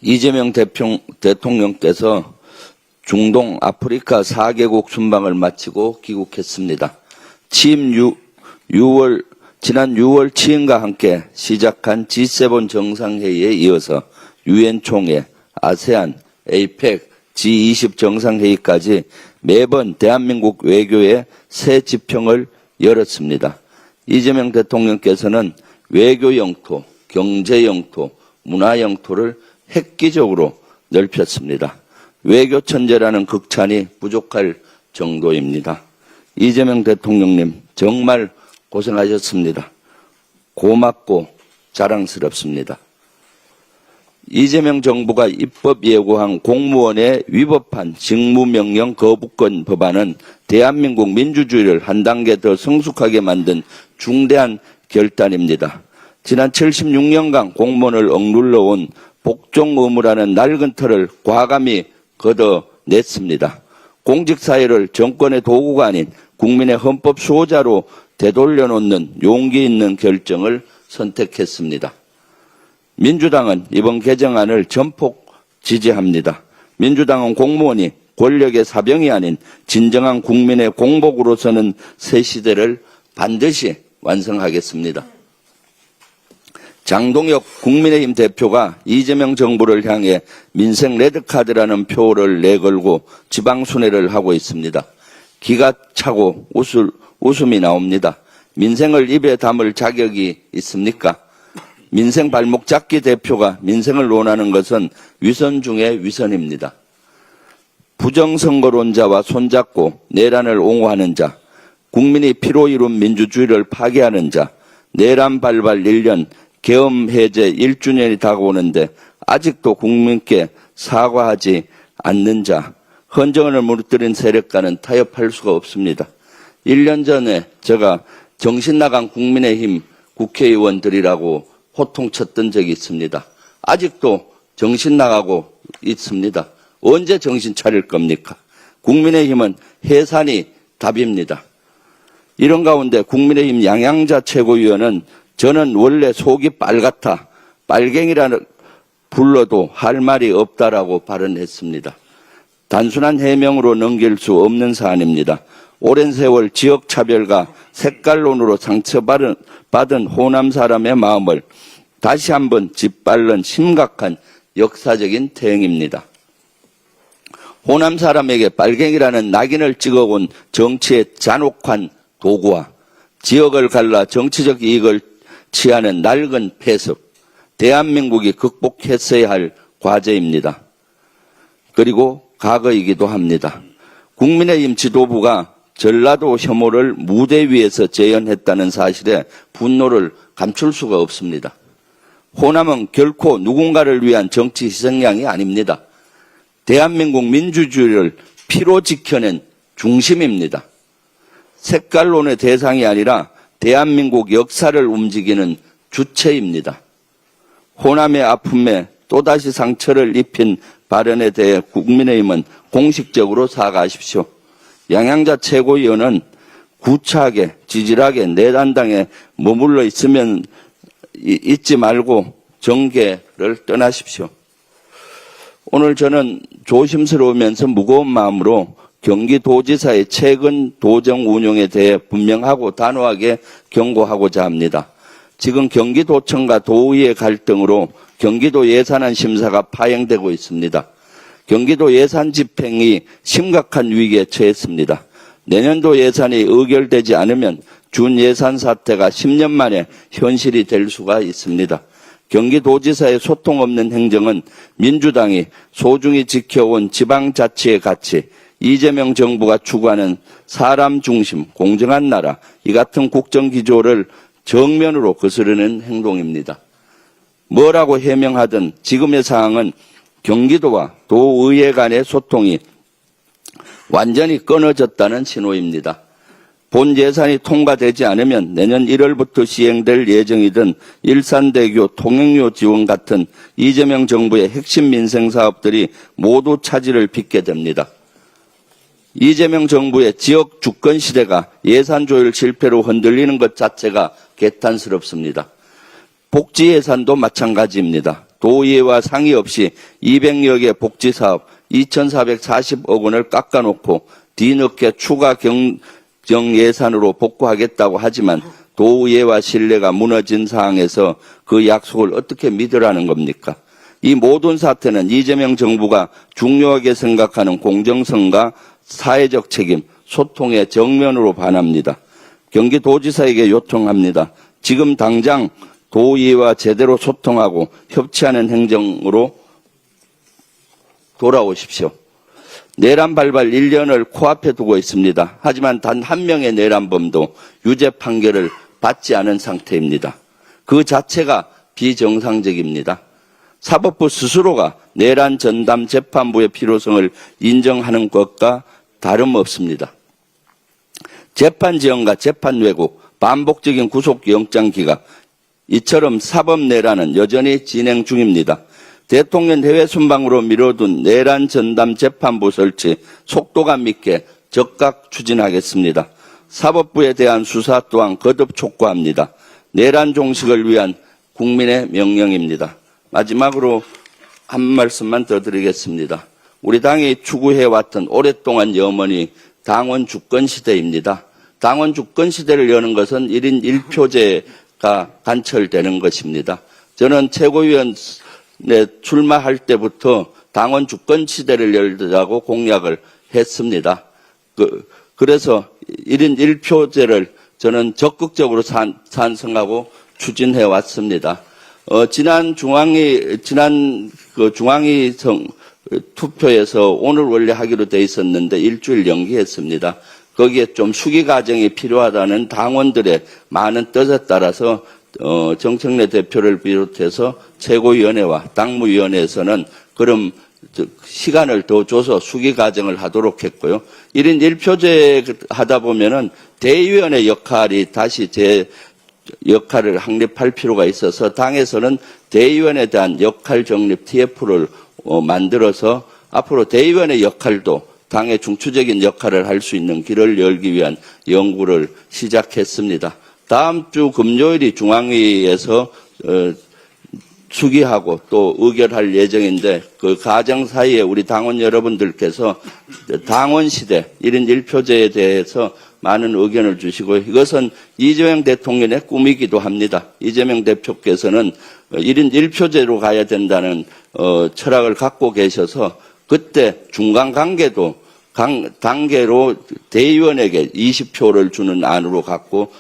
이재명 대통령께서 중동 아프리카 4개국 순방을 마치고 귀국했습니다. 지난 6월 취임과 함께 시작한 G7 정상회의에 이어서 유엔 총회, 아세안, 에이펙, G20 정상회의까지 매번 대한민국 외교의 새 지평을 열었습니다. 이재명 대통령께서는 외교 영토, 경제 영토, 문화 영토를 획기적으로 넓혔습니다. 외교 천재라는 극찬이 부족할 정도입니다. 이재명 대통령님 정말 고생하셨습니다. 고맙고 자랑스럽습니다. 이재명 정부가 입법 예고한 공무원에 위법한 직무명령 거부권 법안은 대한민국 민주주의를 한 단계 더 성숙하게 만든 중대한 결단입니다. 지난 76년간 공무원을 억눌러온 복종 의무라는 낡은 틀을 과감히 걷어냈습니다. 공직사회를 정권의 도구가 아닌 국민의 헌법 수호자로 되돌려놓는 용기 있는 결정을 선택했습니다. 민주당은 이번 개정안을 전폭 지지합니다. 민주당은 공무원이 권력의 사병이 아닌 진정한 국민의 공복으로서는 새 시대를 반드시 완성하겠습니다. 장동혁 국민의힘 대표가 이재명 정부를 향해 민생 레드카드라는 표를 내걸고 지방순회를 하고 있습니다. 기가 차고 웃음이 나옵니다. 민생을 입에 담을 자격이 있습니까? 민생 발목 잡기 대표가 민생을 논하는 것은 위선 중에 위선입니다. 부정선거론자와 손잡고 내란을 옹호하는 자, 국민이 피로 이룬 민주주의를 파괴하는 자, 내란 발발 1년, 계엄 해제 1주년이 다가오는데 아직도 국민께 사과하지 않는 자, 헌정을 무너뜨린 세력과는 타협할 수가 없습니다. 1년 전에 제가 정신 나간 국민의힘 국회의원들이라고 호통쳤던 적이 있습니다. 아직도 정신 나가고 있습니다. 언제 정신 차릴 겁니까? 국민의힘은 해산이 답입니다. 이런 가운데 국민의힘 양양자 최고위원은 저는 원래 속이 빨갛다, 빨갱이라는 불러도 할 말이 없다라고 발언했습니다. 단순한 해명으로 넘길 수 없는 사안입니다. 오랜 세월 지역차별과 색깔론으로 상처받은 호남 사람의 마음을 다시 한번 짓밟는 심각한 역사적인 대응입니다. 호남 사람에게 빨갱이라는 낙인을 찍어온 정치의 잔혹한 도구와 지역을 갈라 정치적 이익을 취하는 낡은 폐습, 대한민국이 극복했어야 할 과제입니다. 그리고 과거이기도 합니다. 국민의힘 지도부가 전라도 혐오를 무대 위에서 재현했다는 사실에 분노를 감출 수가 없습니다. 호남은 결코 누군가를 위한 정치 희생양이 아닙니다. 대한민국 민주주의를 피로 지켜낸 중심입니다. 색깔론의 대상이 아니라 대한민국 역사를 움직이는 주체입니다. 호남의 아픔에 또다시 상처를 입힌 발언에 대해 국민의힘은 공식적으로 사과하십시오. 양양자 최고위원은 구차하게 지질하게 내란당에 머물러 있지 말고 정계를 떠나십시오. 오늘 저는 조심스러우면서 무거운 마음으로 경기도지사의 최근 도정 운영에 대해 분명하고 단호하게 경고하고자 합니다. 지금 경기도청과 도의회 갈등으로 경기도 예산안 심사가 파행되고 있습니다. 경기도 예산 집행이 심각한 위기에 처했습니다. 내년도 예산이 의결되지 않으면 준예산 사태가 10년 만에 현실이 될 수가 있습니다. 경기도지사의 소통 없는 행정은 민주당이 소중히 지켜온 지방자치의 가치, 이재명 정부가 추구하는 사람 중심, 공정한 나라, 이 같은 국정기조를 정면으로 거스르는 행동입니다. 뭐라고 해명하든 지금의 상황은 경기도와 도의회 간의 소통이 완전히 끊어졌다는 신호입니다. 본 예산이 통과되지 않으면 내년 1월부터 시행될 예정이던 일산대교 통행료 지원 같은 이재명 정부의 핵심 민생 사업들이 모두 차질을 빚게 됩니다. 이재명 정부의 지역 주권 시대가 예산 조율 실패로 흔들리는 것 자체가 개탄스럽습니다. 복지 예산도 마찬가지입니다. 도의회와 상의 없이 200여 개 복지사업 2,440억 원을 깎아놓고 뒤늦게 추가 경정 예산으로 복구하겠다고 하지만 도의회와 신뢰가 무너진 상황에서 그 약속을 어떻게 믿으라는 겁니까? 이 모든 사태는 이재명 정부가 중요하게 생각하는 공정성과 사회적 책임, 소통의 정면으로 반합니다. 경기도지사에게 요청합니다. 지금 당장 도의회와 제대로 소통하고 협치하는 행정으로 돌아오십시오. 내란 발발 1년을 코앞에 두고 있습니다. 하지만 단 한 명의 내란범도 유죄 판결을 받지 않은 상태입니다. 그 자체가 비정상적입니다. 사법부 스스로가 내란 전담 재판부의 필요성을 인정하는 것과 다름없습니다. 재판 지연과 재판 왜곡, 반복적인 구속영장 기각, 이처럼 사법 내란은 여전히 진행 중입니다. 대통령 해외 순방으로 미뤄둔 내란 전담 재판부 설치 속도감 있게 적극 추진하겠습니다. 사법부에 대한 수사 또한 거듭 촉구합니다. 내란 종식을 위한 국민의 명령입니다. 마지막으로 한 말씀만 더 드리겠습니다. 우리 당이 추구해왔던 오랫동안 염원이 당원 주권 시대입니다. 당원 주권 시대를 여는 것은 1인 1표제가 관철되는 것입니다. 저는 최고위원에 출마할 때부터 당원 주권 시대를 열자고 공약을 했습니다. 그래서 1인 1표제를 저는 적극적으로 찬성하고 추진해 왔습니다. 지난 중앙위 투표에서 오늘 원래 하기로 돼 있었는데 일주일 연기했습니다. 거기에 좀 수기 과정이 필요하다는 당원들의 많은 뜻에 따라서 정청래 대표를 비롯해서 최고위원회와 당무위원회에서는 그럼 시간을 더 줘서 수기 과정을 하도록 했고요. 1인 1표제 하다 보면은 대의원의 역할이 다시 제 역할을 확립할 필요가 있어서 당에서는 대의원에 대한 역할 정립 TF를 만들어서 앞으로 대의원의 역할도 당의 중추적인 역할을 할 수 있는 길을 열기 위한 연구를 시작했습니다. 다음 주 금요일이 중앙위에서 수기하고 또 의결할 예정인데 그 과정 사이에 우리 당원 여러분들께서 당원 시대 1인 1표제에 대해서 많은 의견을 주시고 이것은 이재명 대통령의 꿈이기도 합니다. 이재명 대표께서는 1인 1표제로 가야 된다는 철학을 갖고 계셔서 그때 중간 단계로 대의원에게 20표를 주는 안으로 갖고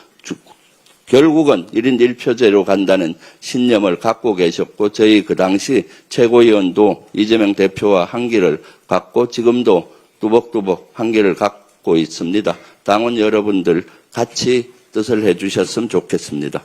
결국은 1인 1표제로 간다는 신념을 갖고 계셨고 저희 그 당시 최고위원도 이재명 대표와 한기를 갖고 지금도 뚜벅뚜벅 한기를 갖고 있습니다. 당원 여러분들 같이 뜻을 해주셨으면 좋겠습니다.